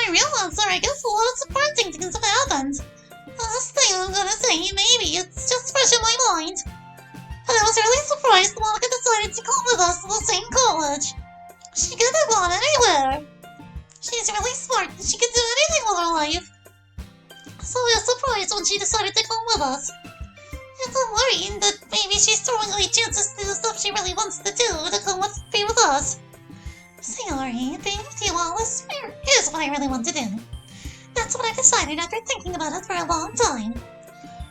I realize there I guess a lot of surprising things have happened. This thing I'm gonna say, maybe it's just fresh in my mind. But I was really surprised Monica decided to come with us to the same college. She could have gone anywhere. She's really smart and she can do anything with her life. So I was surprised when she decided to come with us. And I'm worried that maybe she's throwing away chances to do stuff she really wants to do to come be with us. Sorry, being with you all is what I really want to do. That's what I decided after thinking about it for a long time.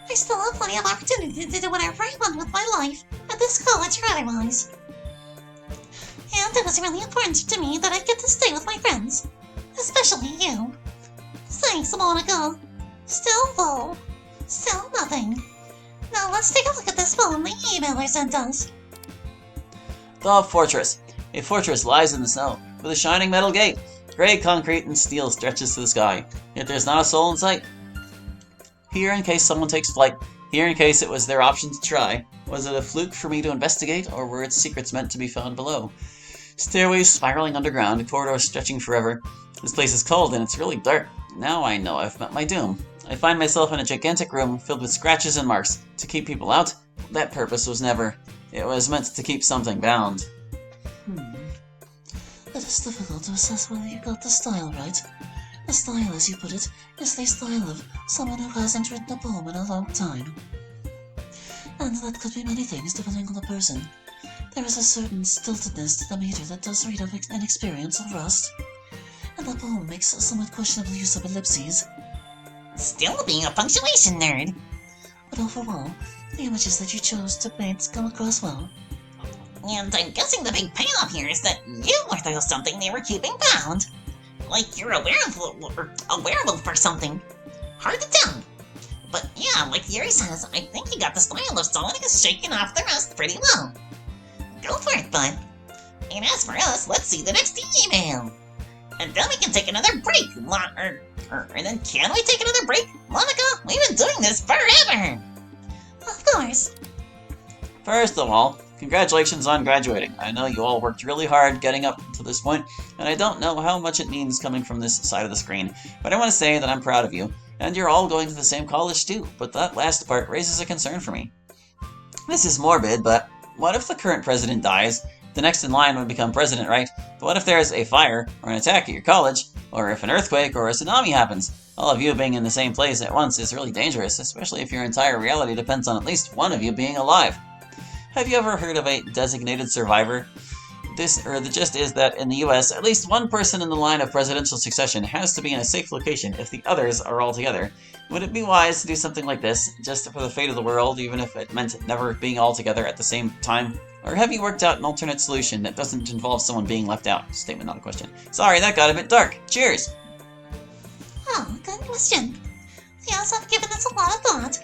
I still have plenty of opportunity to do whatever I want with my life, at this college or otherwise. And it was really important to me that I get to stay with my friends. Especially you. Thanks, Monica. Still though. Still nothing. Now let's take a look at this poem the emailer sent us. The Fortress. A fortress lies in the snow, with a shining metal gate. Gray concrete and steel stretches to the sky, yet there's not a soul in sight. Here in case someone takes flight, here in case it was their option to try. Was it a fluke for me to investigate, or were its secrets meant to be found below? Stairways spiraling underground, corridors stretching forever. This place is cold and it's really dark. Now I know I've met my doom. I find myself in a gigantic room filled with scratches and marks. To keep people out? That purpose was never. It was meant to keep something bound. It is difficult to assess whether you got the style right. The style, as you put it, is the style of someone who hasn't written a poem in a long time. And that could be many things depending on the person. There is a certain stiltedness to the meter that does read of an experience of rust. And the poem makes a somewhat questionable use of ellipses. Still being a punctuation nerd. But overall, the images that you chose to paint come across well. And I'm guessing the big payoff here is that you were something they were keeping bound. Like you're aware of for something. Hard to tell. But yeah, like Yuri says, I think you got the style of someone who's shaking off the rust pretty well. Go for it, bud. And as for us, let's see the next email. And then we can take another break. And then can we take another break? Monica, we've been doing this forever. Of course. First of all, congratulations on graduating. I know you all worked really hard getting up to this point, and I don't know how much it means coming from this side of the screen, but I want to say that I'm proud of you, and you're all going to the same college too, but that last part raises a concern for me. This is morbid, but what if the current president dies? The next in line would become president, right? But what if there's a fire, or an attack at your college, or if an earthquake or a tsunami happens? All of you being in the same place at once is really dangerous, especially if your entire reality depends on at least one of you being alive. Have you ever heard of a designated survivor? The gist is that in the US, at least one person in the line of presidential succession has to be in a safe location if the others are all together. Would it be wise to do something like this, just for the fate of the world, even if it meant never being all together at the same time? Or have you worked out an alternate solution that doesn't involve someone being left out? Statement, not a question. Sorry, that got a bit dark. Cheers! Oh, good question. Yes, I've given this a lot of thought.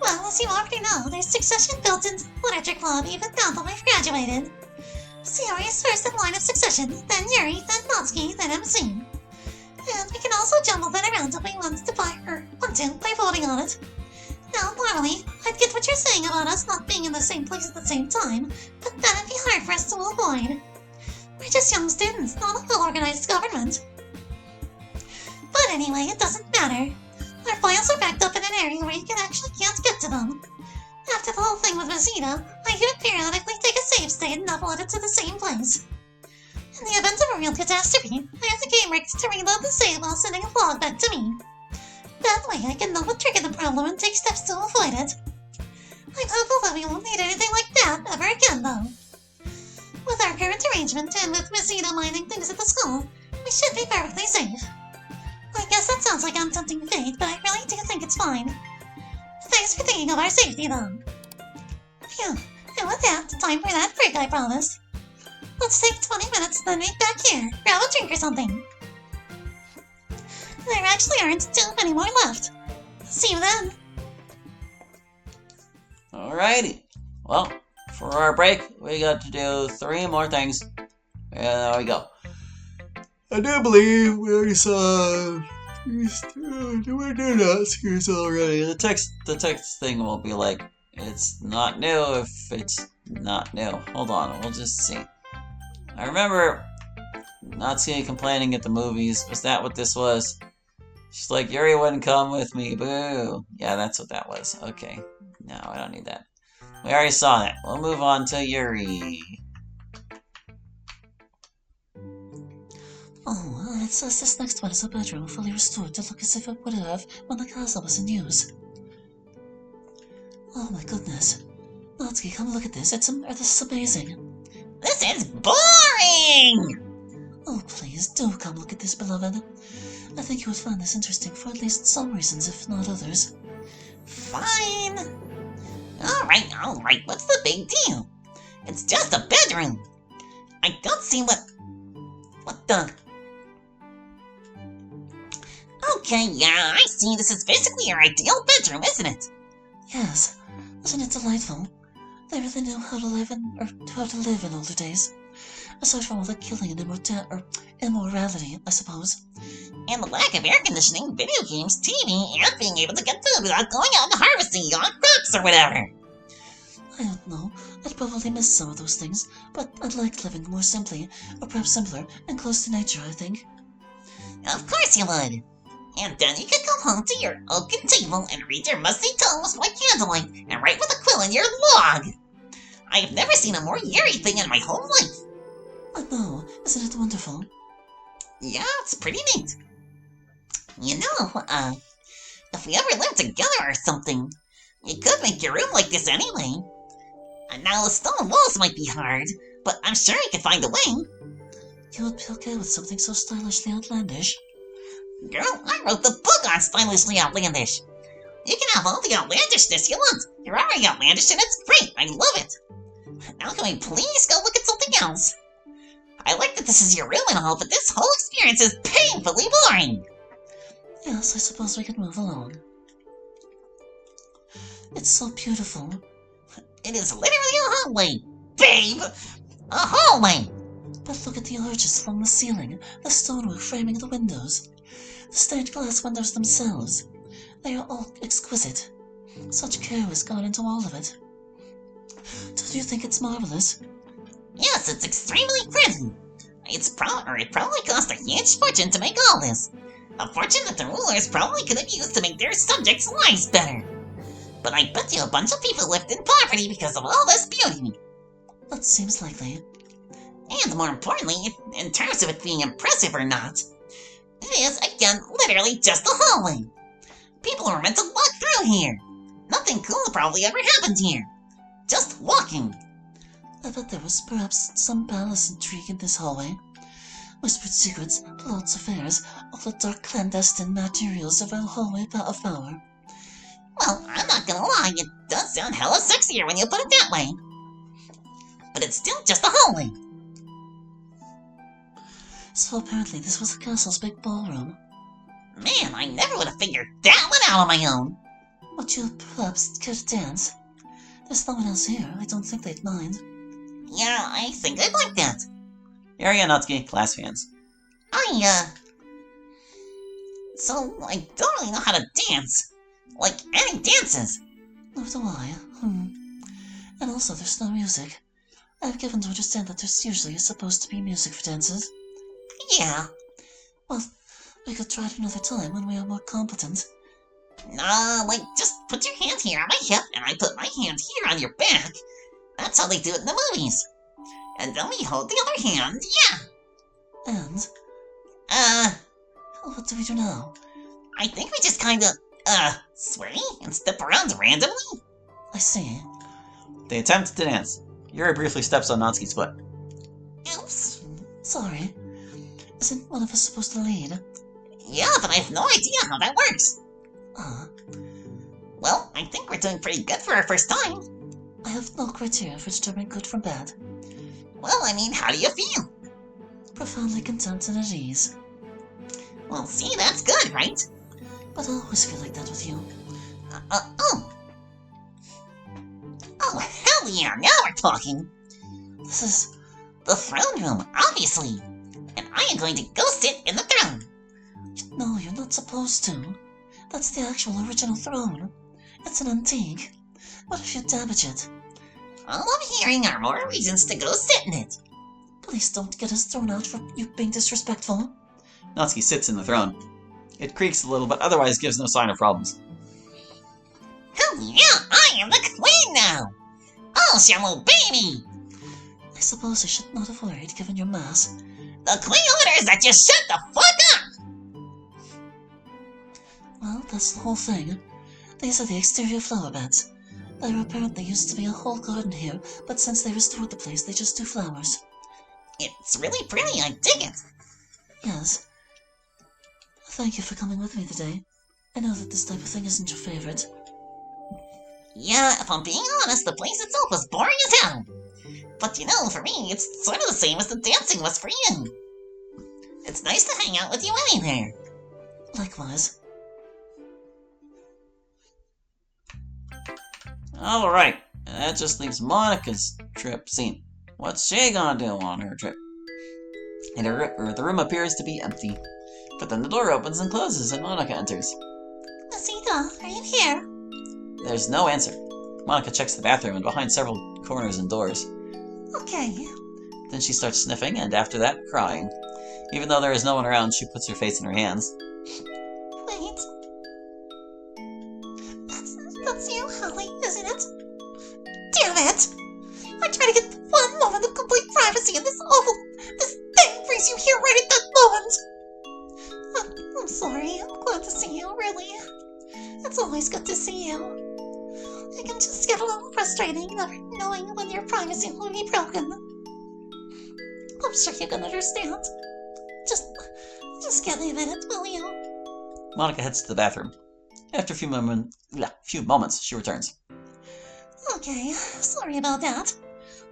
Well, as you already know, there's succession built into the literature club even now that we've graduated. Sayori is first in line of succession, then Yuri, then Natsuki, then MC. And we can also jumble that around if we want to by voting on it. Now, normally, I'd get what you're saying about us not being in the same place at the same time, but then it'd be hard for us to avoid. We're just young students, not a well-organized government. But anyway, it doesn't matter. Our files are backed up in an area where you can't get to them. After the whole thing with Rosita, I could periodically take a save state and upload it to the same place. In the event of a real catastrophe, I have the game rigged to reload the save while sending a log back to me. That way I can know what triggered the problem and take steps to avoid it. I'm hopeful that we won't need anything like that ever again, though. With our current arrangement and with Rosita minding things at the school, we should be perfectly safe. I guess that sounds like I'm tempting fate, but I really do think it's fine. Thanks for thinking of our safety, though. Phew, and with that, time for that break I promised. Let's take 20 minutes and then meet back here, grab a drink or something. There actually aren't too many more left. See you then. Alrighty. Well, for our break, we got to do 3 more things. And there we go. I do believe we already saw these 2. We do not see this already. The text thing will be like, it's not new if it's not new. Hold on, we'll just see. I remember Natsuki complaining at the movies. Was that what this was? She's like, Yuri wouldn't come with me. Boo. Yeah, that's what that was. Okay. No, I don't need that. We already saw that. We'll move on to Yuri. Oh, it says this next one is a bedroom fully restored to look as if it would have when the castle was in use. Oh my goodness. Natsuki, come look at this. This is amazing. This is boring! Oh, please, do come look at this, beloved. I think you would find this interesting for at least some reasons, if not others. Fine. Alright, what's the big deal? It's just a bedroom. I don't see what the... Okay, yeah, I see. This is basically your ideal bedroom, isn't it? Yes. Isn't it delightful? They really knew how to live in older days. Aside from all the killing and immorality, I suppose. And the lack of air conditioning, video games, TV, and being able to get food without going out and harvesting on crops or whatever. I don't know. I'd probably miss some of those things, but I'd like living more simply, or perhaps simpler, and close to nature, I think. Of course you would. And then you could go home to your oaken table and read your musty tomes by candlelight and write with a quill in your log. I have never seen a more Yuri thing in my whole life. I know. Isn't it wonderful? Yeah, it's pretty neat. You know, if we ever live together or something, you could make your room like this anyway. And now the stone walls might be hard, but I'm sure you could find a way. You would be okay with something so stylishly outlandish? Girl, I wrote the book on stylishly outlandish. You can have all the outlandishness you want. You're already outlandish and it's great. I love it. Now can we please go look at something else? I like that this is your room and all, but this whole experience is painfully boring. Yes, I suppose we could move along. It's so beautiful. It is literally a hallway, babe! A hallway! But look at the arches along the ceiling, the stonework framing the windows, the stained glass windows themselves. They are all exquisite. Such care has gone into all of it. Don't you think it's marvelous? Yes, it's extremely pretty. It probably cost a huge fortune to make all this. A fortune that the rulers probably could have used to make their subjects' lives better. But I bet you a bunch of people lived in poverty because of all this beauty. That seems likely. And more importantly, in terms of it being impressive or not, it is, again, literally just a hallway. People were meant to walk through here. Nothing cool probably ever happened here. Just walking. I bet there was perhaps some palace intrigue in this hallway. Whispered secrets, plots, affairs, all the dark clandestine materials of a hallway of power. Well, I'm not gonna lie, it does sound hella sexier when you put it that way. But it's still just a hallway. So apparently this was the castle's big ballroom. Man, I never would have figured that one out on my own. Would you perhaps care to dance? There's no one else here. I don't think they'd mind. Yeah, I think I'd like that. Yuri and Natsuki, class fans. So, I don't really know how to dance. Like, any dances. Nor do I. And also, there's no music. I've given to understand that there's usually supposed to be music for dances. Yeah. Well, we could try it another time when we are more competent. Like, just put your hand here on my hip, and I put my hand here on your back. That's how they do it in the movies. And then we hold the other hand, yeah. And? What do we do now? I think we just kinda, sway and step around randomly. I see. They attempt to dance. Yuri briefly steps on Natsuki's foot. Oops. Sorry. Isn't one of us supposed to lead? Yeah, but I have no idea how that works. Well, I think we're doing pretty good for our first time. I have no criteria for determining good from bad. Well, I mean, how do you feel? Profoundly content and at ease. Well, see, that's good, right? But I always feel like that with you. Oh, hell yeah, now we're talking. This is the throne room, obviously. And I am going to go sit in the throne. No, you're not supposed to. That's the actual original throne. It's an antique. What if you damage it? All I'm hearing are more reasons to go sit in it. Please don't get us thrown out for you being disrespectful. Natsuki sits in the throne. It creaks a little, but otherwise gives no sign of problems. Oh yeah, I am the queen now! I'll show baby! I suppose I should not have worried, given your mass. The queen orders that you shut the fuck up! Well, that's the whole thing. These are the exterior flower beds. There apparently used to be a whole garden here, but since they restored the place, they just do flowers. It's really pretty, I dig it. Yes. Thank you for coming with me today. I know that this type of thing isn't your favorite. Yeah, if I'm being honest, the place itself was boring as hell. But you know, for me, it's sort of the same as the dancing was for you. It's nice to hang out with you anywhere. Likewise. Alright, that just leaves Monika's trip scene. What's she gonna do on her trip? And the room appears to be empty. But then the door opens and closes and Monika enters. Asita, are you here? There's no answer. Monika checks the bathroom and behind several corners and doors. Okay. Then she starts sniffing and after that, crying. Even though there is no one around, she puts her face in her hands. Wait. That's you, Holly, isn't it? Damn it! I try to get one moment of complete privacy and this thing brings you here right at that moment! I'm sorry, I'm glad to see you, really. It's always good to see you. It can just get a little frustrating, never knowing when your privacy will be broken. I'm sure you can understand. Just give me a minute, will you? Monika heads to the bathroom. After a few moments, she returns. Okay, sorry about that.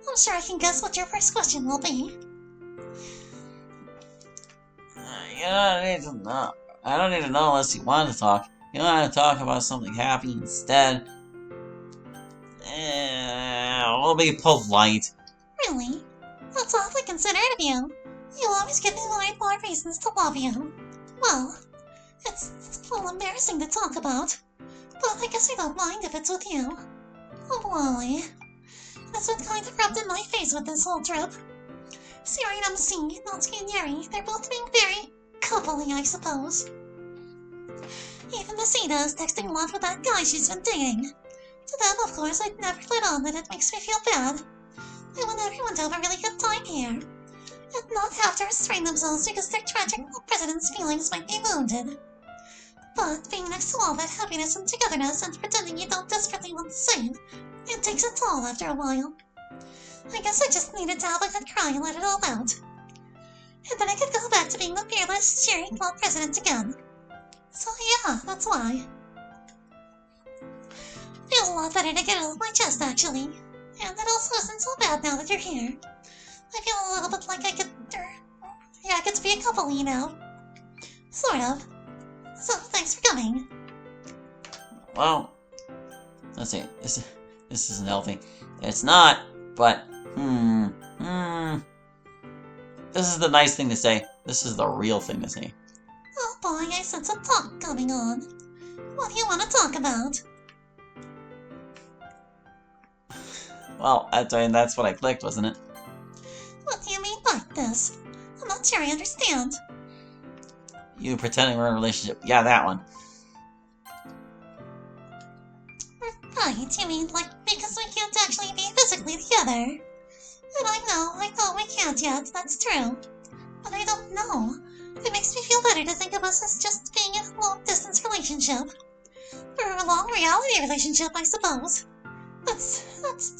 I'm sure I can guess what your first question will be. You don't need to know. I don't need to know unless you want to talk. You want to talk about something happy instead? We'll be polite. Really? That's awfully considerate of you. You always give me more reasons to love you. Well, it's a little embarrassing to talk about, but I guess I don't mind if it's with you. Oh, Lolly. That's been kind of rubbed in my face with this whole trip. Seeing Natsuki and Yuri, they're both being very coupley, I suppose. Even Masita is texting a lot with that guy she's been dating. To them, of course, I'd never let on that it makes me feel bad. I want everyone to have a really good time here, and not have to restrain themselves because their tragic president's feelings might be wounded. But being next to all that happiness and togetherness and pretending you don't desperately want the same, it takes a toll after a while. I guess I just needed to have a good cry and let it all out. And then I could go back to being the fearless, cheering club president again. So yeah, that's why. Feels a lot better to get it off my chest, actually. And it also isn't so bad now that you're here. I feel a little bit like I get to be a couple, you know. Sort of. So, thanks for coming. Well, let's see. This isn't healthy. It's not, but, This is the nice thing to say. This is the real thing to say. Oh boy, I sense a talk coming on. What do you want to talk about? Well, that's what I clicked, wasn't it? What do you mean by this? I'm not sure I understand. You pretending we're in a relationship. Yeah, that one. Right, you mean like because we can't actually be physically together? And I know we can't yet, that's true. But I don't know. It makes me feel better to think of us as just being in a long-distance relationship. Or a long reality relationship, I suppose. That's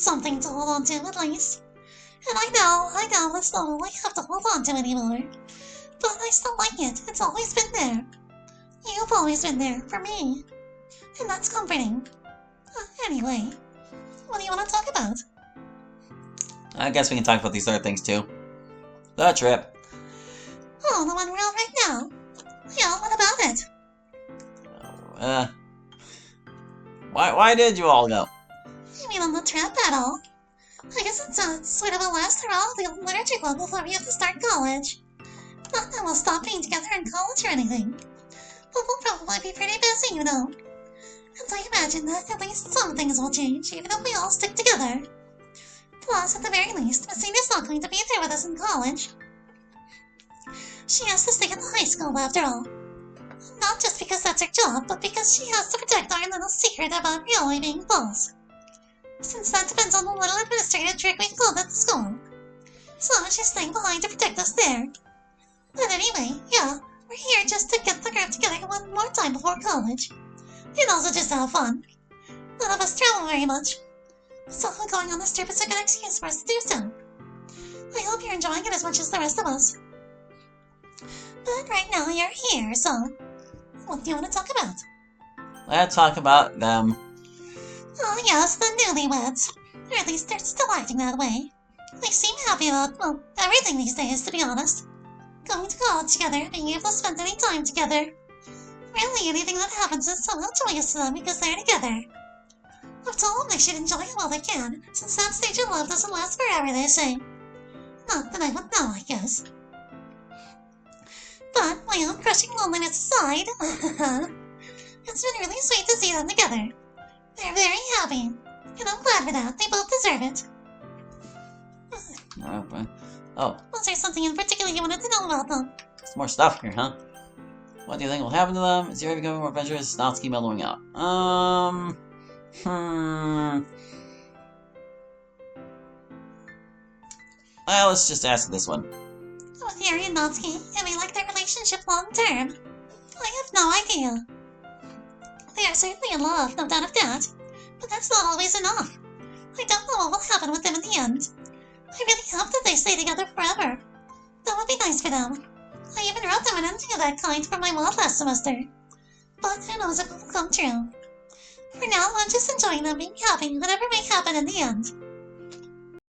something to hold on to, at least. And I know, it's not all I have to hold on to anymore. But I still like it. It's always been there. You've always been there, for me. And that's comforting. Anyway, what do you want to talk about? I guess we can talk about these other things too. The trip. Oh, the one we're on right now? Yeah, what about it? Why did you all go? You mean on the trip at all? I guess it's sort of a last hurrah of the literature club before we have to start college. Not that we'll stop being together in college or anything. But we'll probably be pretty busy, you know. And I imagine that at least some things will change, even if we all stick together. Plus, at the very least, Messina's not going to be there with us in college. She has to stay at the high school after all. Not just because that's her job, but because she has to protect our little secret about really being false. Since that depends on the little administrative trick we pulled at the school. So she's staying behind to protect us there. But anyway, yeah, we're here just to get the group together one more time before college. And also just have fun. None of us travel very much. So going on this trip is a good excuse for us to do so. I hope you're enjoying it as much as the rest of us. But right now you're here, so what do you want to talk about? Let's talk about them. Oh yes, the newlyweds. Or at least they're still acting that way. They seem happy about, well, everything these days, to be honest. Going to college together, being able to spend any time together. Really, anything that happens is somehow joyous to them because they're together. I've told them they should enjoy it while they can, since that stage of love doesn't last forever, they say. Not that I would know, I guess. But my own crushing loneliness aside, it's been really sweet to see them together. They're very happy, and I'm glad for that. They both deserve it. Oh, Was there something in particular you wanted to know about them? there's more stuff here, huh? What do you think will happen to them? Is Yuri becoming more adventurous? Natsuki mellowing out? Well, let's just ask this one. With Yuri and Natsuki, and we like their relationship long term. I have no idea. They are certainly in love, no doubt of that, but that's not always enough. I don't know what will happen with them in the end. I really hope that they stay together forever. That would be nice for them. I even wrote them an ending of that kind for my mod last semester. But who knows if it will come true. For now, I'm just enjoying them being happy, whatever may happen in the end.